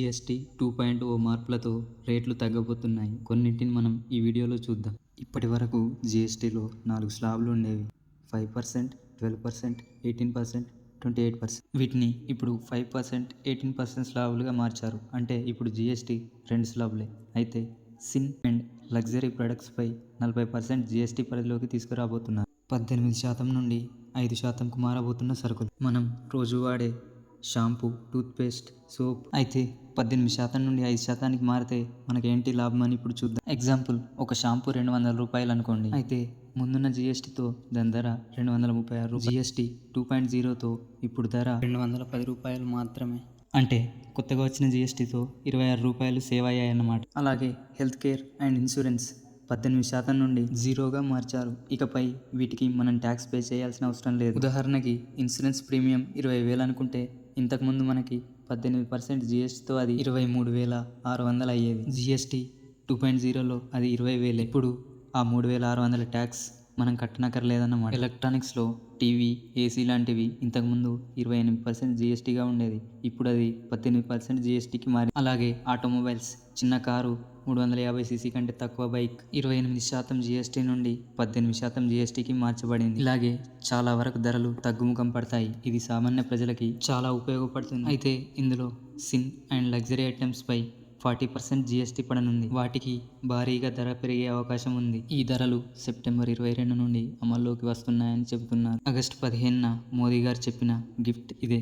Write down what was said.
GST 2.0 మార్పులతో రేట్లు తగ్గబోతున్నాయి. కొన్నింటిని మనం ఈ వీడియోలో చూద్దాం. ఇప్పటి వరకు జీఎస్టీలో 4 స్లాబ్లు ఉండేవి. 5%, 12%, 18%, 28%. వీటిని ఇప్పుడు 5%, 18% స్లాబులుగా మార్చారు. అంటే ఇప్పుడు జీఎస్టీ 2 స్లాబులే. అయితే సిన్ అండ్ లగ్జరీ ప్రొడక్ట్స్పై 40% జీఎస్టీ పరిధిలోకి తీసుకురాబోతున్నారు. 18% నుండి 5%కు మారబోతున్న సరుకులు. మనం రోజు వాడే షాంపూ, టూత్పేస్ట్, సోప్ అయితే 18% నుండి 5%కి మారితే మనకేంటి లాభం అని ఇప్పుడు చూద్దాం. ఎగ్జాంపుల్, ఒక షాంపూ 200 రూపాయలు అనుకోండి. అయితే ముందున్న జీఎస్టీతో దాని ధర 236. జీఎస్టీ 2.0తో ఇప్పుడు ధర 210 రూపాయలు మాత్రమే. అంటే కొత్తగా వచ్చిన జీఎస్టీతో 26 రూపాయలు సేవ్ అయ్యాయన్నమాట. అలాగే హెల్త్ కేర్ అండ్ ఇన్సూరెన్స్ 18% నుండి 0గా మార్చారు. ఇకపై వీటికి మనం ట్యాక్స్ పే చేయాల్సిన అవసరం లేదు. ఉదాహరణకి ఇన్సూరెన్స్ ప్రీమియం 20,000 అనుకుంటే ఇంతకుముందు మనకి 18% జీఎస్టీతో అది 23,600 అయ్యేది. జీఎస్టీ 2.0లో అది 20,000. ఇప్పుడు ఆ 3,600 ట్యాక్స్ మనం కట్టనక్కర్లేదన్నమాట. ఎలక్ట్రానిక్స్లో టీవీ, ఏసీ లాంటివి ఇంతకుముందు 28% జీఎస్టీగా ఉండేది. ఇప్పుడు అది 18% జీఎస్టీకి మారి. అలాగే ఆటోమొబైల్స్, చిన్న కారు, 350cc కంటే తక్కువ బైక్ 28% జీఎస్టీ నుండి 18% జీఎస్టీకి మార్చబడింది. ఇలాగే చాలా వరకు ధరలు తగ్గుముఖం పడతాయి. ఇది సామాన్య ప్రజలకి చాలా ఉపయోగపడుతుంది. అయితే ఇందులో సిన్ అండ్ లగ్జరీ ఐటమ్స్పై 40% జీఎస్టీ పడనుంది. వాటికి భారీగా ధర పెరిగే అవకాశం ఉంది. ఈ ధరలు సెప్టెంబర్ 22 నుండి అమల్లోకి వస్తున్నాయని చెబుతున్నారు. ఆగస్టు 15న మోదీ గారు చెప్పిన గిఫ్ట్ ఇదే.